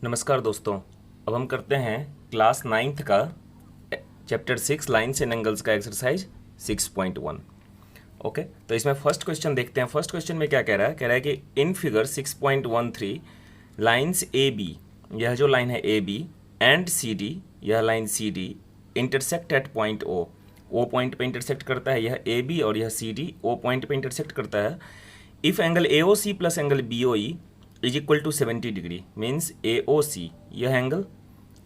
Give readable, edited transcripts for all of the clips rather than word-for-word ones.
नमस्कार दोस्तों। अब हम करते हैं क्लास 9th का चैप्टर 6 लाइन्स एंड एंगल्स का एक्सरसाइज 6.1। ओके, तो इसमें फर्स्ट क्वेश्चन देखते हैं। फर्स्ट क्वेश्चन में क्या कह रहा है? कह रहा है कि in figure 6.13 lines A B, यह जो लाइन है A B, and C D, यह line C D, intersect at point O, O point पे इंटरसेक्ट करता है। यह ए बी और यह सी डी ओ पॉइंट पे इंटरसेक्ट करता है। If angle A O C plus angle B O E is equal to 70 degree, means A O C यह एंगल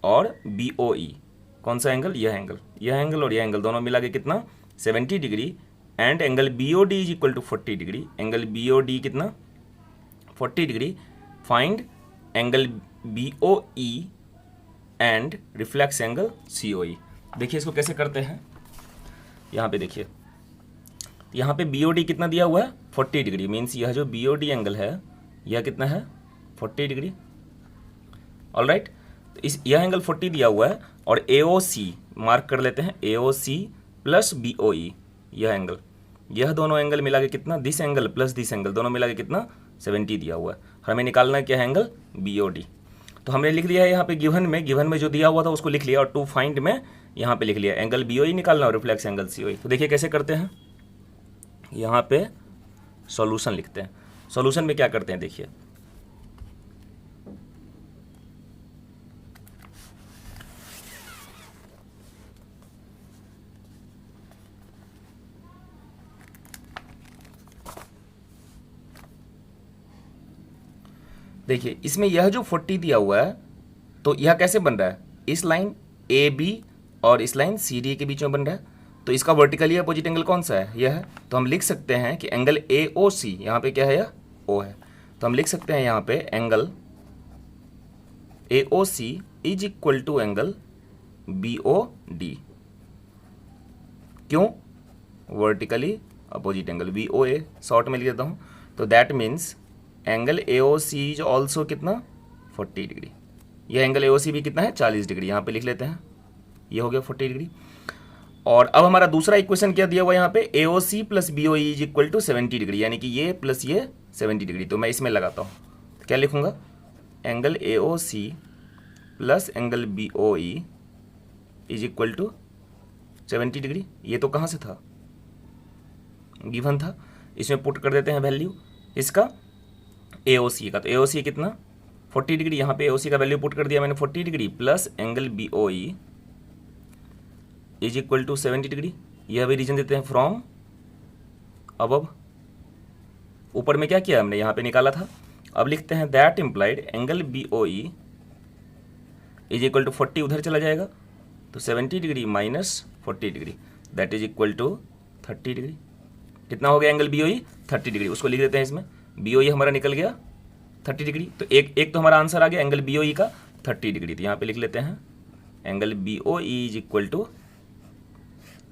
और बी ओ ई कौन सा एंगल? यह एंगल और यह एंगल दोनों मिला के कितना? 70 degree. And angle B O D is equal to 40 degree. Angle B O D कितना? 40 degree. Find angle B O E and reflex angle C O E. देखिए इसको कैसे करते हैं। यहाँ पे देखिए, यहाँ पे बी ओ डी कितना दिया हुआ है? 40 डिग्री। मीन्स यह जो बी ओ डी एंगल है यह कितना है? 40 डिग्री। ऑल राइट, तो इस यह एंगल 40 दिया हुआ है और ए ओ सी मार्क कर लेते हैं। ए O C plus B O ई यह एंगल, यह दोनों एंगल मिला के कितना? This angle plus this angle दोनों मिला के कितना? 70 दिया हुआ है। हमें निकालना है क्या है? Angle B O D. तो हमने लिख लिया है यहाँ पे गिवन में जो दिया हुआ था उसको लिख लिया और टू फाइंड में यहाँ पे लिख लिया एंगल बी ओ ई निकालना और reflex angle C O E. तो देखिए कैसे करते हैं। यहाँ पे सॉल्यूशन लिखते हैं। सॉल्यूशन में क्या करते हैं देखिए, देखिए इसमें यह जो 40 दिया हुआ है तो यह कैसे बन रहा है? इस लाइन ए बी और इस लाइन सी डी के बीच में बन रहा है। तो इसका वर्टिकली अपोजिट एंगल कौन सा है? यह है। तो हम लिख सकते हैं कि एंगल ए ओ सी, यहाँ पे क्या है? यह ओ है। तो हम लिख सकते हैं यहाँ पे angle A O C is equal to angle B O D. क्यों? Vertically opposite angle B O A, short में लिख देता हूँ। तो that means angle A O C is also कितना? 40 डिग्री। यह एंगल ए ओ सी भी कितना है? 40 डिग्री। यहाँ पे लिख लेते हैं, ये हो गया 40 डिग्री। और अब हमारा दूसरा इक्वेशन क्या दिया हुआ है यहाँ पे? A O C plus B O E is equal to 70 degree, यानी कि ये प्लस ये 70 डिग्री। तो मैं इसमें लगाता हूँ, क्या लिखूंगा? Angle A O C plus angle B O E is equal to 70 degree. ये तो कहाँ से था? गिवन था। इसमें पुट कर देते हैं वैल्यू इसका ए ओ सी का। तो ए ओ सी कितना? 40 डिग्री। यहाँ पे ए ओ सी का वैल्यू पुट कर दिया मैंने 40 degree plus angle B O E is equal to 70 degree. यह भी रीजन देते हैं फ्रॉम अबव। ऊपर में क्या किया हमने? यहाँ पे निकाला था। अब लिखते हैं that implied angle B O E is equal to 40 उधर चला जाएगा तो 70 degree minus 40 degree that is equal to 30 degree. कितना हो गया angle B O E? 30 degree. उसको लिख देते हैं इसमें। बी ओ ई हमारा निकल गया 30 डिग्री। तो एक तो हमारा आंसर आ गया एंगल बी ओ ई का 30 डिग्री। तो यहाँ पे लिख लेते हैं angle B O E is equal to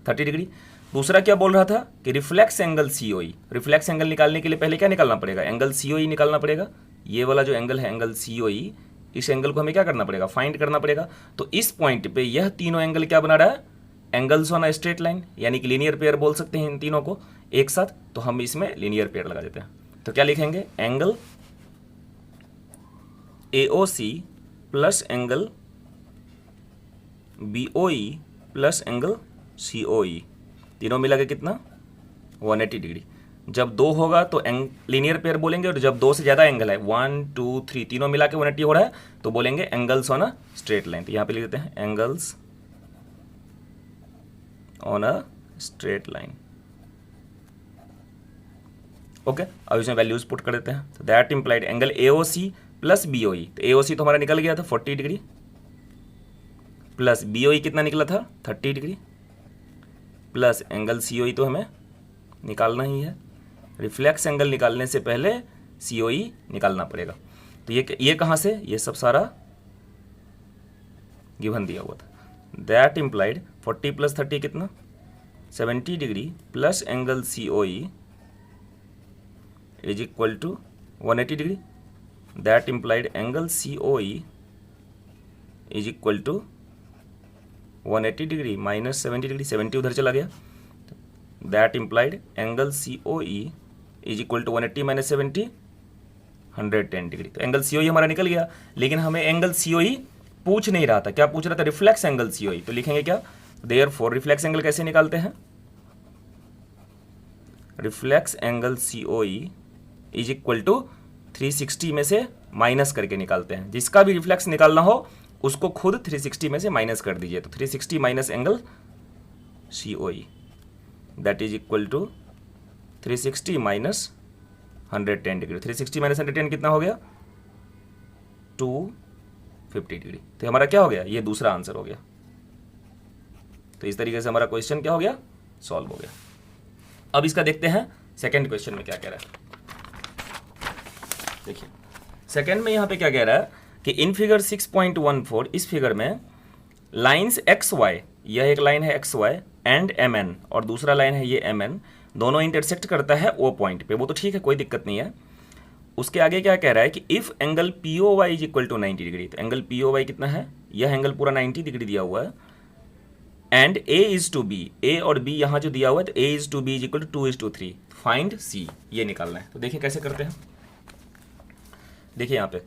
30 degree. दूसरा क्या बोल रहा था कि reflex angle C O E. Reflex angle निकालने के लिए पहले क्या निकालना पड़ेगा? एंगल सी ओ ई निकालना पड़ेगा। ये वाला जो एंगल है एंगल सी ओ ई, इस एंगल को हमें क्या करना पड़ेगा? फाइंड करना पड़ेगा। तो इस पॉइंट पे यह तीनों एंगल क्या बना रहा है? Angles on a straight line, यानी कि लीनियर पेयर बोल सकते हैं इन तीनों को एक साथ। तो हम इसमें लीनियर पेयर लगा देते हैं। तो क्या लिखेंगे? Angle A O C plus angle B O E plus angle C O E, तीनों मिला के कितना? 180 डिग्री। जब दो होगा तो लीनियर पेयर बोलेंगे, और जब दो से ज़्यादा एंगल है 1 2 3 तीनों मिला के 180 हो रहा है तो बोलेंगे angles on a straight line. तो यहाँ पे लिख देते हैं angles on a straight line. Okay, अब इसमें वैल्यूज पुट कर देते हैं। तो that implied angle A O C plus B O E. तो ए ओ सी तो हमारा निकल गया था 40 डिग्री प्लस बी ओ ई कितना निकला था? 30 degree plus angle C O E तो हमें निकालना ही है। रिफ्लेक्स एंगल निकालने से पहले सी ओ ई निकालना पड़ेगा। तो ये कहाँ से? ये सब सारा गिवन दिया हुआ था। दैट इम्प्लाइड 40 प्लस 30 कितना? 70 degree plus angle C O E is equal to 180 degree. That implied angle C O E is equal to 180 degree minus 70 degree, 70 उधर चला गया। That implied angle C O E is equal to 180 minus 70 110 degree. तो angle COE हमारा निकल गया, लेकिन हमें angle COE पूछ नहीं रहा था, क्या पूछ रहा था? Reflex angle COE। तो लिखेंगे क्या? देयरफॉर रिफ्लेक्स एंगल कैसे निकालते हैं? Reflex angle COE is equal to 360 में से माइनस करके निकालते हैं। जिसका भी रिफ्लेक्स निकालना हो उसको खुद 360 में से माइनस कर दीजिए। तो 360 minus angle COE that is equal to 360 minus 110 degree. 360 minus 110 कितना हो गया? 250 डिग्री। तो हमारा क्या हो गया? ये दूसरा आंसर हो गया। तो इस तरीके से हमारा क्वेश्चन क्या हो गया? सॉल्व हो गया। अब इसका देखते हैं सेकंड क्वेश्चन में क्या कह रहा है। देखिए सेकंड में यहाँ पे क्या कह रहा है कि इन फिगर 6.14 इस फिगर में लाइन्स XY, यह एक लाइन है XY एंड MN और दूसरा लाइन है ये MN, दोनों इंटरसेक्ट करता है O पॉइंट पे। वो तो ठीक है, कोई दिक्कत नहीं है। उसके आगे क्या कह रहा है कि if angle POY is equal to 90 degree. तो एंगल POY कितना है? यह एंगल पूरा 90 डिग्री दिया हुआ है and A is to B, A और B यहाँ जो दिया हुआ है, तो A is to B is equal to 2:3। Find C, ये निकालना है। तो देखिए कैसे करते हैं। देखिए यहाँ पे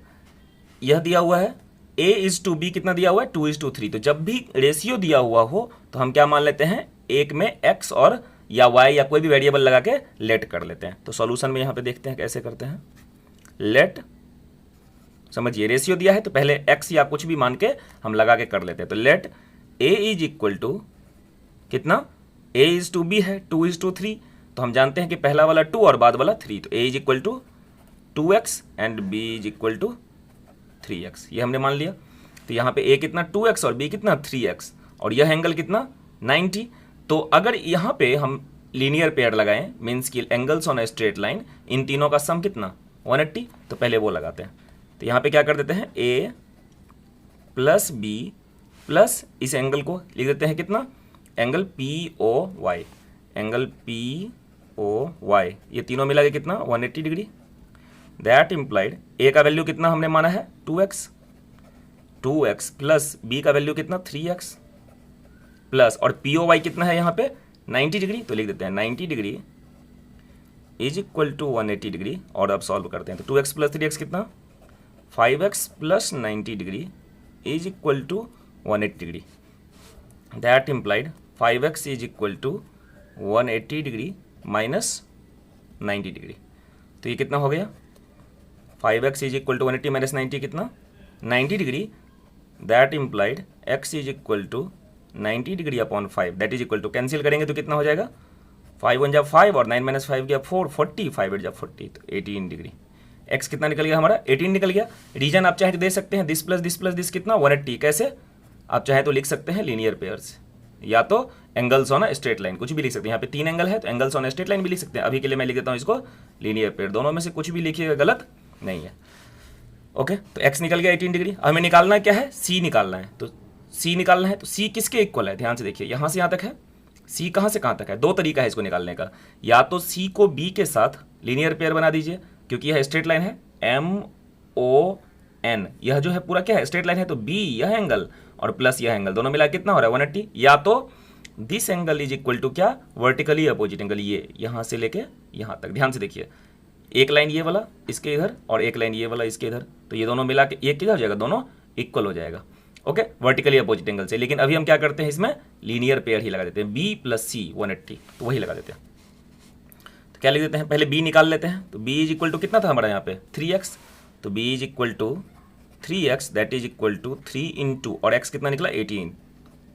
यह दिया हुआ है A इज टू B कितना दिया हुआ है? 2:3। तो जब भी रेशियो दिया हुआ हो तो हम क्या मान लेते हैं? एक में X और या Y या कोई भी वेरिएबल लगा के लेट कर लेते हैं। तो सॉल्यूशन में यहाँ पे देखते हैं कैसे करते हैं। लेट, समझिए रेशियो दिया है तो पहले X या कुछ भी मान के हम लगा के कर लेते हैं। तो let A is equal to कितना? A इज टू B है 2:3। तो हम जानते हैं कि पहला वाला 2 और बाद वाला 3। तो A is equal to 2x and B is equal to 3x, ये हमने मान लिया। तो यहाँ पे A कितना? 2x और B कितना? 3x और यह एंगल कितना? 90। तो अगर यहाँ पे हम लीनियर पेयर लगाएं, मीन्स की angles on a straight line, इन तीनों का सम कितना? 180। तो पहले वो लगाते हैं। तो यहाँ पे क्या कर देते हैं? A प्लस B प्लस इस एंगल को लिख देते हैं कितना? एंगल POY, एंगल POY, ये तीनों मिला के कितना? 180 डिग्री। दैट इम्प्लाइड A का वैल्यू कितना हमने माना है? 2x प्लस B का वैल्यू कितना? 3x प्लस और POY कितना है यहाँ पे? 90 डिग्री। तो लिख देते हैं 90 degree is equal to 180 degree. और अब सॉल्व करते हैं। तो 2x प्लस 3x कितना? 5x plus 90 degree is equal to 180 degree. That implied 5x is equal to 180 degree minus 90 degree. तो ये कितना हो गया? 5x is equal to 180 minus 90 कितना? 90 degree. That implied x is equal to 90 degree upon 5 that is equal to, cancel करेंगे तो कितना हो जाएगा? 5 1 जा 5 और 9 माइनस 5 गया 4, 40, 5 8 जा 40। तो 18 डिग्री। x कितना निकल गया हमारा? 18 निकल गया। रीजन आप चाहे तो दे सकते हैं this plus this plus this कितना? 180। कैसे? आप चाहे तो लिख सकते हैं लीनियर पेयर्स, या तो angles on a straight line, कुछ भी लिख सकते हैं। यहाँ पे 3 एंगल है तो angles on a straight line भी लिख सकते हैं। अभी के लिए मैं लिख देता हूँ इसको लीनियर पेयर। दोनों में से कुछ भी लिखिएगा, गलत नहीं है। ओके, तो x निकल गया 18 डिग्री। हमें निकालना क्या है? C निकालना है। तो C निकालना है तो C किसके इक्वल है? ध्यान से देखिए, यहाँ से यहाँ तक है। C कहाँ से कहाँ तक है? दो तरीका है इसको निकालने का। या तो C को B के साथ लीनियर पेयर बना दीजिए, क्योंकि यह स्ट्रेट लाइन है MON, यह जो है पूरा क्या है? स्ट्रेट लाइन है। तो B यह एंगल और प्लस यह एंगल दोनों मिला कितना हो रहा है? 180। या तो this angle is equal to क्या? वर्टिकली अपोजिट एंगल, ये यहाँ से लेके यहाँ तक। ध्यान से देखिए, एक लाइन ये वाला इसके इधर और एक लाइन ये वाला इसके इधर, तो ये दोनों मिला के ये किधर हो जाएगा? दोनों इक्वल हो जाएगा। ओके, वर्टिकली अपोजिट एंगल से। लेकिन अभी हम क्या करते हैं? इसमें लीनियर पेयर ही लगा देते हैं। B प्लस C 180, तो वही लगा देते हैं। तो क्या लिख देते हैं? पहले B निकाल लेते हैं। तो B इज इक्वल टू कितना था हमारा यहाँ पे? 3x। तो B is equal to 3x that is equal to 3 into, और x कितना निकला? 18।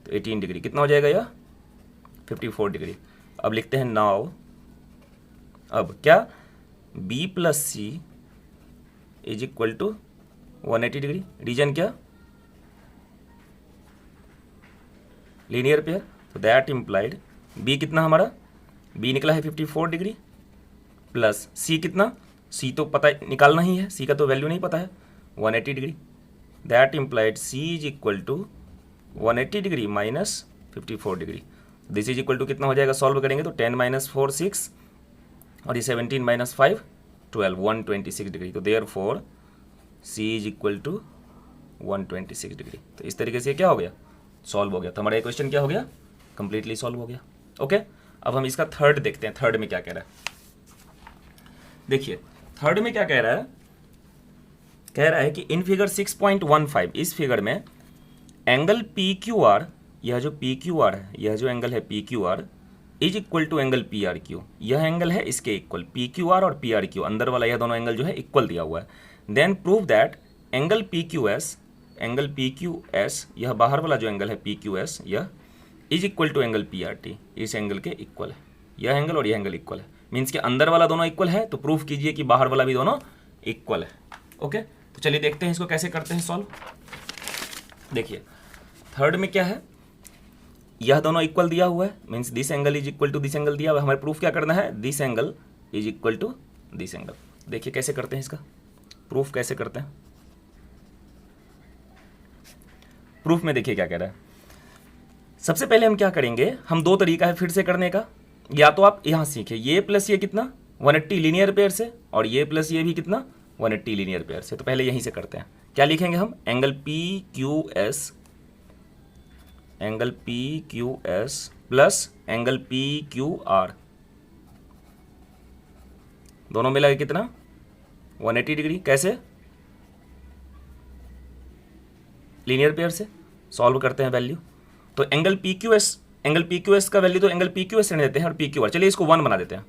तो 18 डिग्री कितना हो जाएगा? यह 54 डिग्री। अब लिखते हैं नाउ, अब क्या? B plus C is equal to 180 degree. Reason क्या? Linear pair. तो दैट इम्प्लाइड B कितना हमारा? B निकला है 54 डिग्री प्लस C कितना? C तो पता निकालना ही है, C का तो वैल्यू नहीं पता है, 180 degree. That implied C is equal to 180 degree minus 54 degree. This is equal to कितना हो जाएगा? सॉल्व करेंगे तो 10 माइनस 4 6 और ये 17 माइनस 5 12, 126 डिग्री। तो therefore C is equal to 126 degree. तो इस तरीके से क्या हो गया? सॉल्व हो गया। तो हमारा ये क्वेश्चन क्या हो गया? कंप्लीटली सॉल्व हो गया। ओके, अब हम इसका थर्ड देखते हैं। थर्ड में क्या कह रहा है? देखिए थर्ड में क्या कह रहा है कह रहा है कि इन फिगर 6.15 इस फिगर में एंगल पी क्यू आर, यह जो पी क्यू आर है, यह जो एंगल है P Q R is equal to angle P R Q, यह एंगल है इसके इक्वल, पी क्यू आर और पी आर क्यू अंदर वाला यह दोनों एंगल जो है इक्वल दिया हुआ है। Then prove that angle P Q S, angle P Q S, यह बाहर वाला जो एंगल है पी क्यू एस, यह is equal to angle P R T, इस एंगल के इक्वल है। यह एंगल और यह एंगल इक्वल है, मीन्स कि अंदर वाला दोनों इक्वल है, तो प्रूफ कीजिए कि बाहर वाला भी दोनों इक्वल है। ओके, तो चलिए देखते हैं इसको कैसे करते हैं सॉल्व। देखिए थर्ड में क्या है, यह दोनों इक्वल दिया हुआ है, means this angle is equal to this angle दिया हुआ है। हमें प्रूफ क्या करना है, this angle is equal to this angle. देखिए कैसे करते हैं इसका प्रूफ, कैसे करते हैं प्रूफ में। देखिए क्या कह रहा है, सबसे पहले हम क्या करेंगे, हम दो तरीका है फिर से करने का। या तो आप यहां सीखे ये प्लस ये कितना 180 लीनियर पेयर से, और ये प्लस ये भी कितना 180 लीनियर पेयर से। तो पहले यहीं से करते हैं। क्या लिखेंगे हम, angle P Q S, angle P Q S plus angle P Q R, दोनों मिला के कितना 180 डिग्री। कैसे, लीनियर पेयर से सॉल्व करते हैं वैल्यू। तो angle P Q S, angle P Q S का वैल्यू तो एंगल पी क्यू एस रहने देते हैं और पी क्यू आर, चलिए इसको 1 बना देते हैं।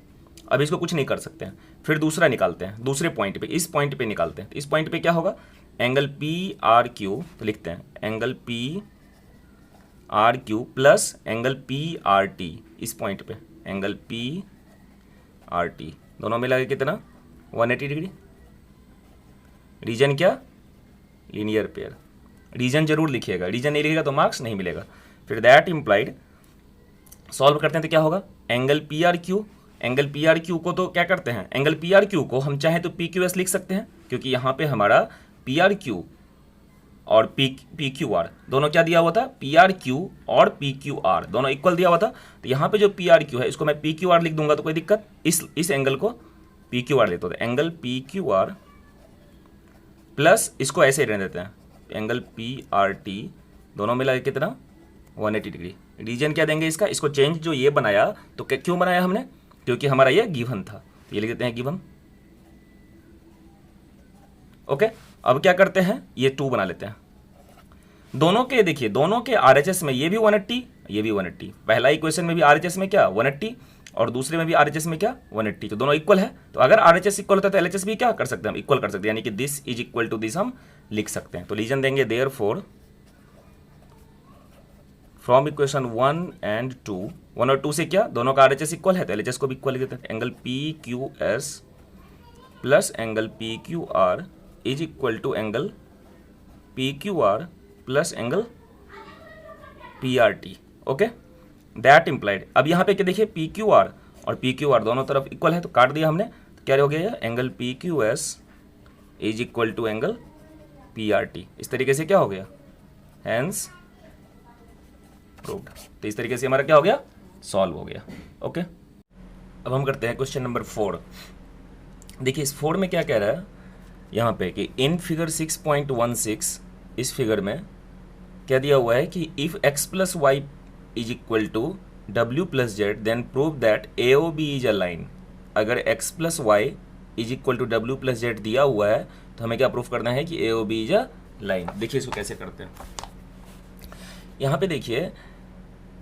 अब इसको कुछ नहीं कर सकते हैं, फिर दूसरा निकालते हैं, दूसरे पॉइंट पे, इस पॉइंट पे निकालते हैं। इस पॉइंट पे क्या होगा, एंगल पी आर क्यू, तो लिखते हैं angle P R Q plus angle P R T, इस पॉइंट पे एंगल पी आर टी, दोनों मिला के कितना 180 डिग्री। रीजन क्या, लीनियर पेयर। रीजन जरूर लिखिएगा, रीजन नहीं लिखिएगा तो मार्क्स नहीं मिलेगा। फिर दैट इम्प्लाइड, सॉल्व करते हैं तो क्या होगा, angle P R Q, angle P R Q को तो क्या करते हैं, एंगल पी आर क्यू को हम चाहें तो पी क्यू एस लिख सकते हैं, क्योंकि यहाँ पे हमारा पी आर क्यू और पी क्यू आर दोनों क्या दिया हुआ था, पी आर क्यू और पी क्यू आर दोनों इक्वल दिया हुआ था। तो यहाँ पे जो पी आर क्यू है इसको मैं पी क्यू आर लिख दूंगा तो कोई दिक्कत, इस एंगल को पी क्यू आर लेते होते, angle P Q R plus इसको ऐसे ही रहने देते हैं एंगल पी आर टी, दोनों मिला के कितना 180 डिग्री। रीजन क्या देंगे इसका, इसको चेंज जो ये बनाया तो क्यों बनाया हमने, क्योंकि हमारा ये गिवन था, तो ये लिख देते हैं गिवन। ओके, अब क्या करते हैं, ये 2 बना लेते हैं। दोनों के देखिए, दोनों के आरएचएस में ये भी 180, ये भी 180। पहला इक्वेशन में भी आरएचएस में क्या 180 और दूसरे में भी आरएचएस में क्या 180, तो दोनों इक्वल है। तो अगर आरएचएस इक्वल होता है तो एलएचएस भी क्या कर सकते हैं, हम इक्वल कर सकते हैं, यानी कि this is equal to this हम लिख सकते हैं। तो रीजन देंगे देयरफॉर फ्रॉम इक्वेशन 1 एंड 2, 1 और 2 से क्या, दोनों का आरएचएस इक्वल है तो एलएचएस को भी इक्वल लिख देते हैं। Angle P Q S plus angle P Q R is equal to angle P Q R plus angle P R T. Okay, that implied, अब यहाँ पे क्या देखिए पी क्यू आर और पी क्यू आर दोनों तरफ इक्वल है तो काट दिया हमने, तो क्या हो गया, angle P Q S is equal to angle P R T. इस तरीके से क्या हो गया, हैंस प्रूव्ड। तो इस तरीके से हमारा क्या हो गया, सॉल्व हो गया। ओके, अब हम करते हैं क्वेश्चन नंबर 4। देखिए इस 4 में क्या कह रहा है यहाँ पे कि इन फिगर 6.16 इस फिगर में क्या दिया हुआ है कि if x plus y is equal to w plus z then prove that A O B is a line. अगर x plus y is equal to w plus z दिया हुआ है तो हमें क्या प्रूफ करना है कि A O B is a line. देखिए इसको कैसे करते हैं, यहाँ पे देखिए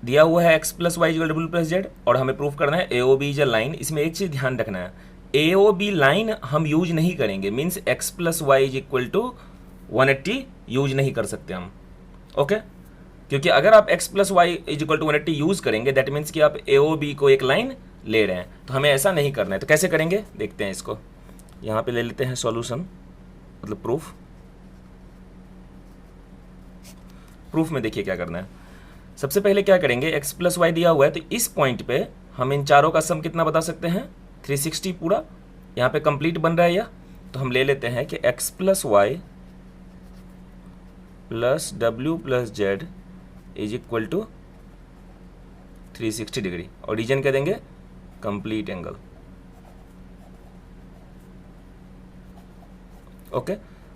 दिया हुआ है x plus y equal w plus z और हमें प्रूफ करना है A O B is a line. इसमें एक चीज ध्यान रखना है, ए ओ बी लाइन हम यूज नहीं करेंगे, means x plus y is equal to 180 use नहीं कर सकते हम। ओके, क्योंकि अगर आप x plus y is equal to 180 use करेंगे दैट मीन्स कि आप ए ओ बी को एक लाइन ले रहे हैं, तो हमें ऐसा नहीं करना है। तो कैसे करेंगे देखते हैं इसको, यहाँ पे ले लेते हैं सॉल्यूशन, मतलब प्रूफ। प्रूफ में देखिए क्या करना है, सबसे पहले क्या करेंगे, x प्लस वाई दिया हुआ है तो इस पॉइंट पे हम इन चारों का सम कितना बता सकते हैं 360 पूरा, यहाँ पे कंप्लीट बन रहा है यह, तो हम ले लेते हैं कि x plus y plus w plus z is equal to 360 degree और रीजन क्या देंगे, कंप्लीट एंगल। ओके,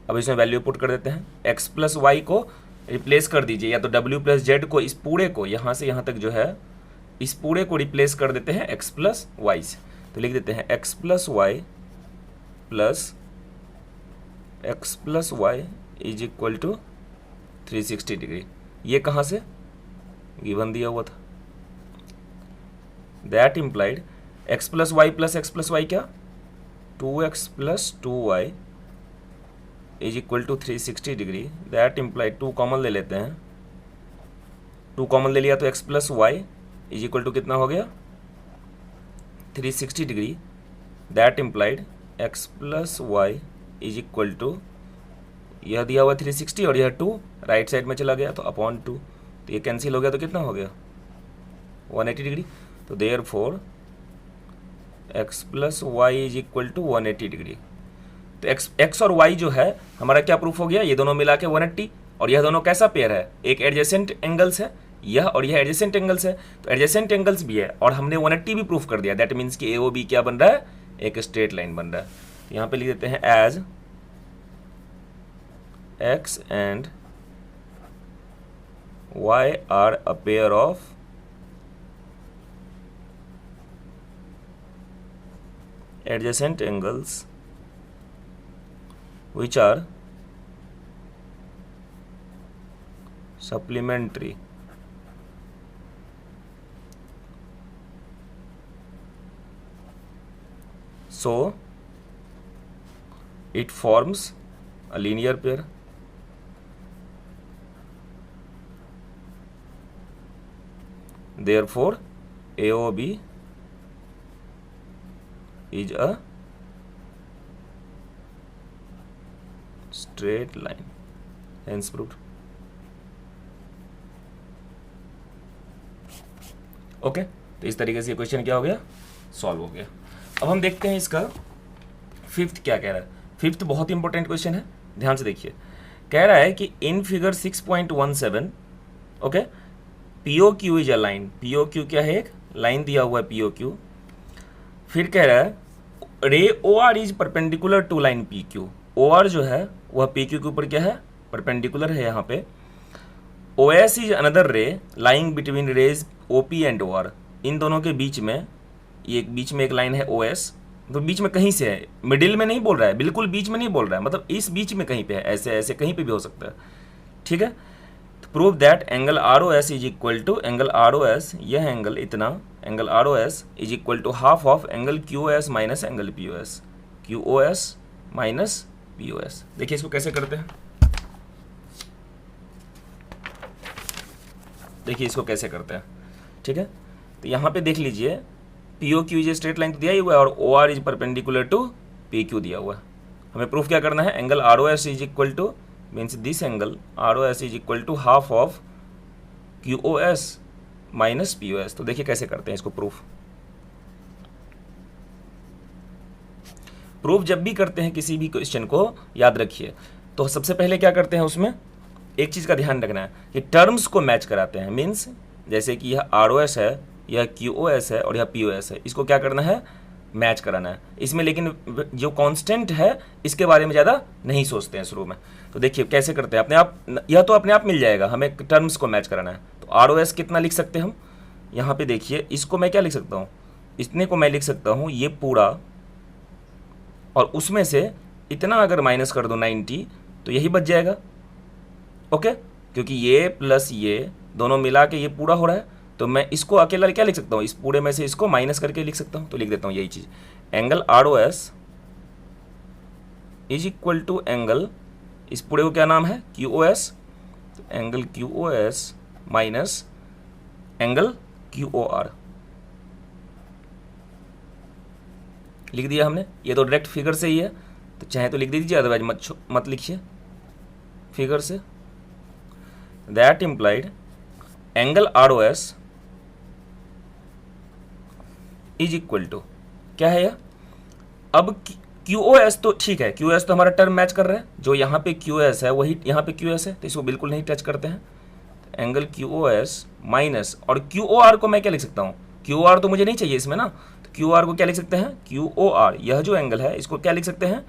अब इसमें वैल्यू पुट कर देते हैं, x प्लस वाई को रिप्लेस कर दीजिए, या तो w प्लस जेड को, इस पूरे को यहाँ से यहाँ तक जो है इस पूरे को रिप्लेस कर देते हैं x प्लस वाई से। तो लिख देते हैं x plus y plus x plus y is equal to 360 degree. ये कहाँ से गिवन दिया हुआ था, that implied x plus y क्या 2x plus 2y is equal to 360 degree. That implied 2 common ले लेते हैं, 2 कॉमन ले लिया तो x plus y is equal to कितना हो गया 360 degree. That implied x plus y is equal to, यह दिया हुआ 360 और यह 2 राइट साइड में चला गया तो अपॉन 2, तो ये कैंसिल हो गया तो कितना हो गया 180 डिग्री। तो therefore x plus y is equal to 180 degree. तो एक्स और वाई जो है हमारा क्या प्रूफ हो गया, ये दोनों मिला के 180, और यह दोनों कैसा पेयर है, एक एडजेसेंट एंगल्स है यह और यह एडजेसेंट एंगल्स है, तो एडजेसेंट एंगल्स भी है और हमने 180 भी प्रूफ कर दिया। दैट मीन्स कि ए ओ बी क्या बन रहा है, एक स्ट्रेट लाइन बन रहा है। यहाँ पे लिख देते हैं as x and y are a pair of adjacent angles which are supplementary so it forms a linear pair. Therefore AOB is a straight line, hence proved. Okay, तो इस तरीके से ये क्वेश्चन क्या हो गया, सॉल्व हो गया। अब हम देखते हैं इसका फिफ्थ क्या कह रहा है। फिफ्थ बहुत इंपॉर्टेंट क्वेश्चन है, ध्यान से देखिए। कह रहा है कि in figure 6.17 okay PO Q is a line. PO Q क्या है, एक लाइन दिया हुआ है पीओ क्यू। फिर कह रहा है ray O R is perpendicular to line P Q. O R जो है वह पी क्यू के ऊपर क्या है, परपेंडिकुलर है यहाँ पे। O S is another ray lying between rays O P and O R. इन दोनों के बीच में, ये बीच में एक लाइन है ओ एस, तो बीच में कहीं से है, मिडिल में नहीं बोल रहा है, बिल्कुल बीच में नहीं बोल रहा है, मतलब इस बीच में कहीं पे है, ऐसे ऐसे कहीं पे भी हो सकता है, ठीक है। तो prove that angle R O S is equal to, angle R O S यह एंगल इतना, angle R O S is equal to half of angle Q O S minus angle P O S. Q O S minus P O S. देखिए इसको कैसे करते हैं, देखिए इसको कैसे करते हैं, ठीक है। तो यहाँ पे देख लीजिए P O Q is straight line तो दिया ही हुआ है और O R is perpendicular to P Q दिया हुआ है। हमें प्रूफ क्या करना है, angle R O S is equal to means this angle R O S is equal to half of Q O S minus P O S. तो देखिए कैसे करते हैं इसको प्रूफ। प्रूफ जब भी करते हैं किसी भी क्वेश्चन को, याद रखिए तो सबसे पहले क्या करते हैं, उसमें एक चीज़ का ध्यान रखना है कि टर्म्स को मैच कराते हैं। मीन्स जैसे कि यह आर ओ एस है, यह क्यू ओ एस है और यह पी ओ एस है, इसको क्या करना है, मैच कराना है इसमें। लेकिन जो कांस्टेंट है इसके बारे में ज़्यादा नहीं सोचते हैं शुरू में। तो देखिए कैसे करते हैं, अपने आप, यह तो अपने आप मिल जाएगा, हमें टर्म्स को मैच कराना है। तो आर ओ एस कितना लिख सकते हैं हम, यहाँ पे देखिए इसको मैं क्या लिख सकता हूँ, इतने को मैं लिख सकता हूँ ये पूरा, और उसमें से इतना अगर माइनस कर दो 90 तो यही बच जाएगा, ओके। क्योंकि ये प्लस ये दोनों मिला के ये पूरा हो रहा है, तो मैं इसको अकेला क्या लिख सकता हूँ, इस पूरे में से इसको माइनस करके लिख सकता हूँ। तो लिख देता हूँ यही चीज़, angle R O S is equal to angle, इस पूरे को क्या नाम है, क्यू ओ एस, तो angle Q O S minus angle Q O R लिख दिया हमने। ये तो डायरेक्ट फिगर से ही है, तो चाहे तो लिख दीजिए, अदरवाइज मत लिखिए फिगर से। That implied angle R O S is equal to क्या है यह, अब क्यू ओ एस तो ठीक है, क्यू एस तो हमारा टर्म मैच कर रहा है, जो यहाँ पे क्यू एस है वही यहाँ पे क्यू एस है, तो इसको बिल्कुल नहीं टच करते हैं। Angle Q O S minus, और क्यू ओ आर को मैं क्या लिख सकता हूँ, क्यू आर तो मुझे नहीं चाहिए इसमें ना, तो क्यू आर को क्या लिख सकते हैं, क्यू ओ आर, यह जो एंगल है इसको क्या लिख सकते हैं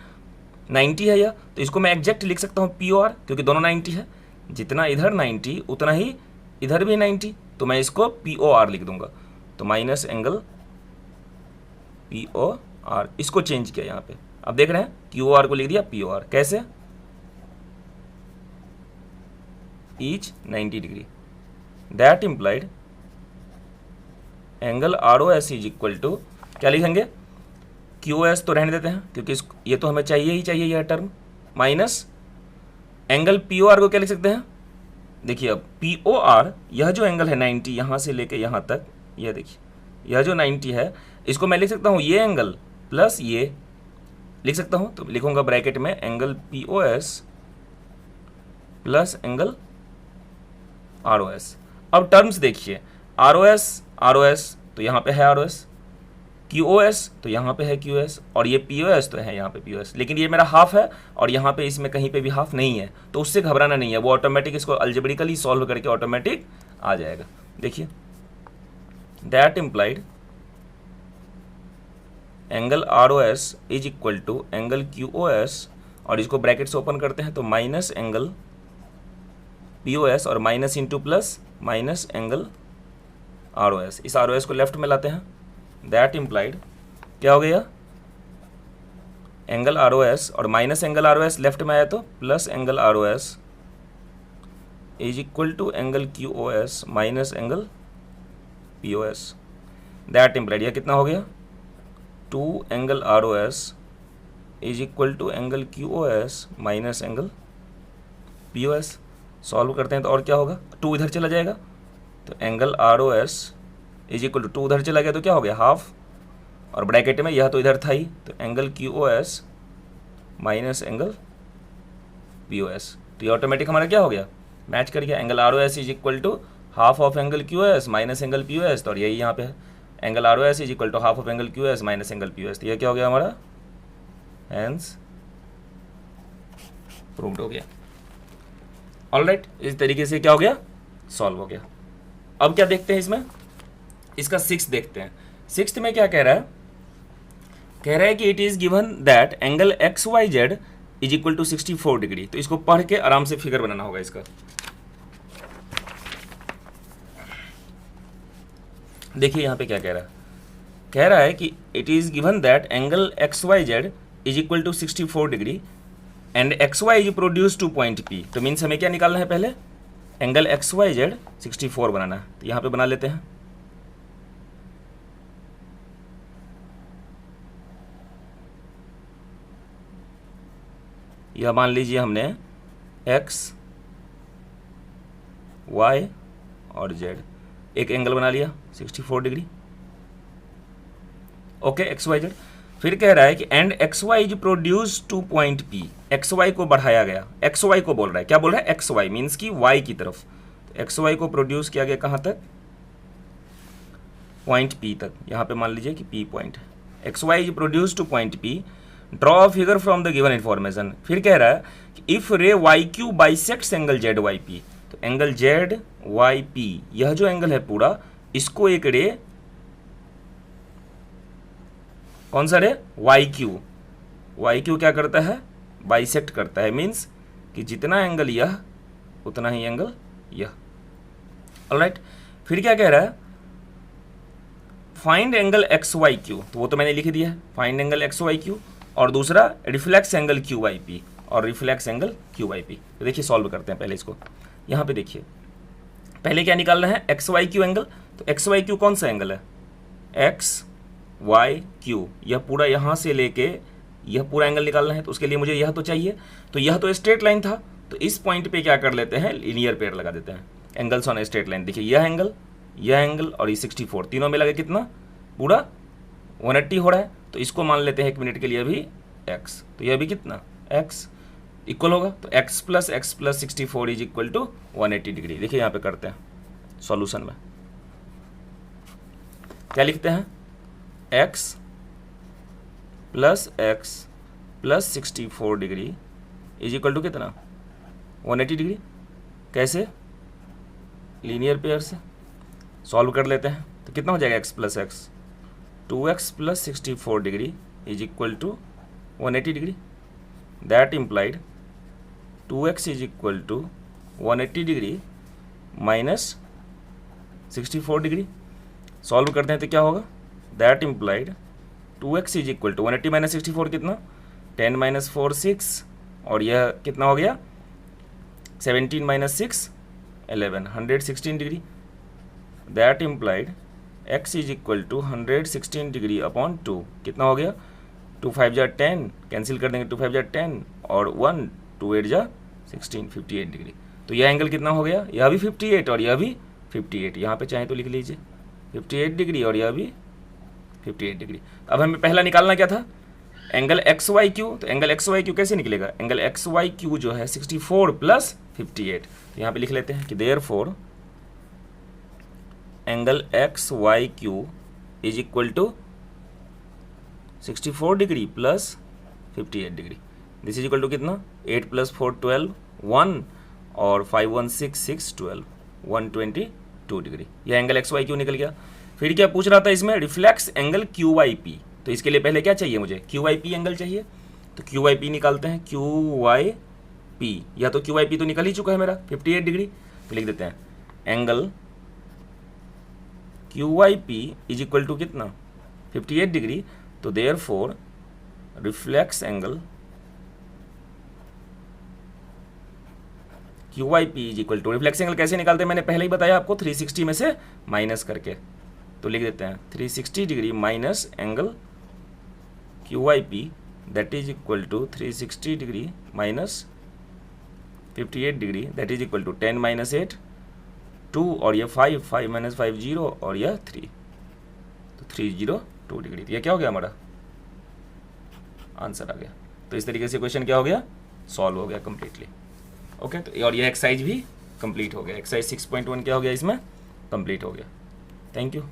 90 है यह, तो इसको मैं एग्जैक्ट लिख सकता हूँ पी ओ आर, क्योंकि दोनों 90 है, जितना इधर 90 उतना ही इधर भी 90, तो मैं इसको पी ओ आर लिख दूंगा। तो minus angle P O R, इसको चेंज किया यहाँ पे, अब देख रहे हैं क्यू आर को लिख दिया पी ओ आर, कैसे each 90 degree. That implied angle R O S is equal to, क्या लिखेंगे, क्यू एस तो रहने देते हैं क्योंकि ये तो हमें चाहिए ही चाहिए यह term, minus angle P O R को क्या लिख सकते हैं, देखिए अब पी ओ आर यह जो एंगल है 90 यहाँ से लेके यहाँ तक, यह देखिए यह जो 90 है इसको मैं लिख सकता हूँ ये एंगल प्लस ये लिख सकता हूँ, तो लिखूंगा ब्रैकेट में angle P O S plus angle R O S. अब टर्म्स देखिए, आर ओ एस तो यहाँ पे है R O S, Q O S तो यहाँ पे है क्यू एस, और ये पी ओ एस तो है यहाँ पे पी ओ एस, लेकिन ये मेरा हाफ है और यहाँ पे इसमें कहीं पे भी हाफ नहीं है, तो उससे घबराना नहीं है, वो ऑटोमेटिक इसको अल्जेब्रिकली सॉल्व करके ऑटोमेटिक आ जाएगा। देखिए that implied angle R O S is equal to angle Q O S, और इसको ब्रैकेट से ओपन करते हैं तो minus angle P O S और minus into plus minus angle R O S, इस आर ओ एस को left में लाते हैं। दैट इम्प्लाइड क्या हो गया, एंगल आर ओ एस और minus angle R O S left में आया तो plus angle R O S is equal to angle Q O S minus angle P O S. That implied यह कितना हो गया, 2 angle R O S is equal to angle Q O S minus angle P O S. Solve करते हैं तो और क्या होगा, 2 इधर चला जाएगा तो angle R O S is equal to 2 उधर चला गया तो क्या हो गया हाफ, और ब्रैकेट में यह तो इधर था ही, तो angle Q O S minus angle P O S, तो ये ऑटोमेटिक हमारा क्या हो गया, मैच कर गया। Angle R O S is equal to half of angle Q S minus angle P O S, तो और यही यहाँ पे है angle R O S is equal to half of angle Q S minus angle P O S, तो यह क्या हो गया हमारा, हेंस प्रूव्ड हो गया। ऑलराइट, इस तरीके से क्या हो गया, सॉल्व हो गया। अब क्या देखते हैं इसमें, इसका 6 देखते हैं। 6 में क्या कह रहा है, कह रहा है कि it is given that angle X Y Z is equal to 64 degree. तो इसको पढ़ के आराम से फिगर बनाना होगा इसका। देखिए यहां पे क्या कह रहा है कि it is given that angle X Y Z is equal to 64 degree and X Y is produce to point P. तो मीन्स हमें क्या निकालना है, पहले एंगल एक्स वाई जेड 64 बनाना है, तो यहां पे बना लेते हैं। यह मान लीजिए हमने x, y और z एक एंगल बना लिया 64 degree. Okay, X Y Z. फिर कह रहा है कि and X Y is produce to point P, X Y को बढ़ाया गया, एक्स वाई को बोल रहा है, क्या बोल रहा है, एक्स वाई मीन्स की वाई की तरफ, तो एक्स वाई को प्रोड्यूस किया गया कहाँ तक, पॉइंट पी तक। यहाँ पे मान लीजिए कि पी पॉइंट है, X Y is produce to point P, draw a figure from the given information. फिर कह रहा है कि if ray Y Q bisects angle Z Y P, तो एंगल जेड वाई पी यह जो एंगल है पूरा, इसको एक रे, कौन सा रे, वाई क्यू क्या करता है, बाइसेक्ट करता है, मीन्स कि जितना एंगल यह उतना ही एंगल यह। ऑलराइट, फिर क्या कह रहा है, find angle X Y Q, तो वो तो मैंने लिख दिया है, find angle X Y Q, और दूसरा reflex angle Q Y P और reflex angle Q Y P. तो देखिए सॉल्व करते हैं पहले इसको। यहाँ पे देखिए पहले क्या निकालना है, एक्स वाई क्यू एंगल, तो एक्स वाई क्यू कौन सा एंगल है, एक्स वाई क्यू, यह पूरा यहाँ से लेके यह पूरा एंगल निकालना है, तो उसके लिए मुझे यह तो चाहिए, तो यह तो स्ट्रेट लाइन था, तो इस पॉइंट पे क्या कर लेते हैं, लीनियर पेयर लगा देते हैं, एंगल्स ऑन स्ट्रेट लाइन। देखिए यह एंगल और ये 64, तीनों में लगे कितना, पूरा 180 हो रहा है, तो इसको मान लेते हैं 1 मिनट के लिए भी x, तो यह भी कितना x इक्वल होगा, तो x plus 64 is equal to 180 degree. देखिए यहाँ पे करते हैं सॉल्यूशन में, क्या लिखते हैं, x plus 64 degree is equal to कितना, 180 डिग्री। कैसे, लीनियर पेयर से सॉल्व कर लेते हैं, तो कितना हो जाएगा x plus x, 2x plus 64 degree is equal to 180 degree. That implied 2x is equal to 180 degree minus 64 degree. Solve करते हैं तो क्या होगा, that implied 2x is equal to 180 minus 64 कितना, 10 माइनस 4 6, और यह कितना हो गया 17 minus 6 11 116 degree, that implied x is equal to 116 degree upon 2, कितना हो गया 2 5 जा 10, कैंसिल कर देंगे 2 5 जा 10 और 1 2 8 जा 16 58 डिग्री। तो यह एंगल कितना हो गया, यह भी 58 और यह भी 58, यहाँ पे चाहे तो लिख लीजिए 58 डिग्री और यह भी 58 डिग्री। अब हमें पहला निकालना क्या था, एंगल एक्स वाई क्यू। तो एंगल एक्स वाई क्यू कैसे निकलेगा, एंगल एक्स वाई क्यू जो है 64 प्लस 58, तो यहाँ पे लिख लेते हैं कि therefore angle X Y Q is equal to 64 degree plus 58 degree. This is equal to कितना 8 प्लस 4 12 1 और 5 1 6 6 12 122 डिग्री। यह एंगल एक्स वाई क्यू निकल गया। फिर क्या पूछ रहा था इसमें, reflex angle Q Y P. तो इसके लिए पहले क्या चाहिए मुझे, क्यू वाई पी एंगल चाहिए। तो क्यू वाई पी निकालते हैं, क्यू वाई पी, या तो क्यू वाई पी तो निकल ही चुका है मेरा 58 डिग्री, तो लिख देते हैं angle Q Y P is equal to कितना 58 डिग्री। तो therefore reflex angle Q Y P is equal to, reflex angle कैसे निकालते हैं मैंने पहले ही बताया आपको, 360 में से माइनस करके। तो लिख देते हैं 360 degree minus angle Q Y P, that is equal to 360 degree minus 58 degree, that is equal to 10 minus 8 2 और ये 5 5 माइनस 5 0 और यह 3, तो 302 डिग्री। तो यह क्या हो गया, हमारा आंसर आ गया। तो इस तरीके से क्वेश्चन क्या हो गया, सॉल्व हो गया कंप्लीटली। ओके, तो और यह एक्सरसाइज भी कंप्लीट हो गया, एक्सरसाइज 6.1 क्या हो गया इसमें कंप्लीट हो गया। Thank you.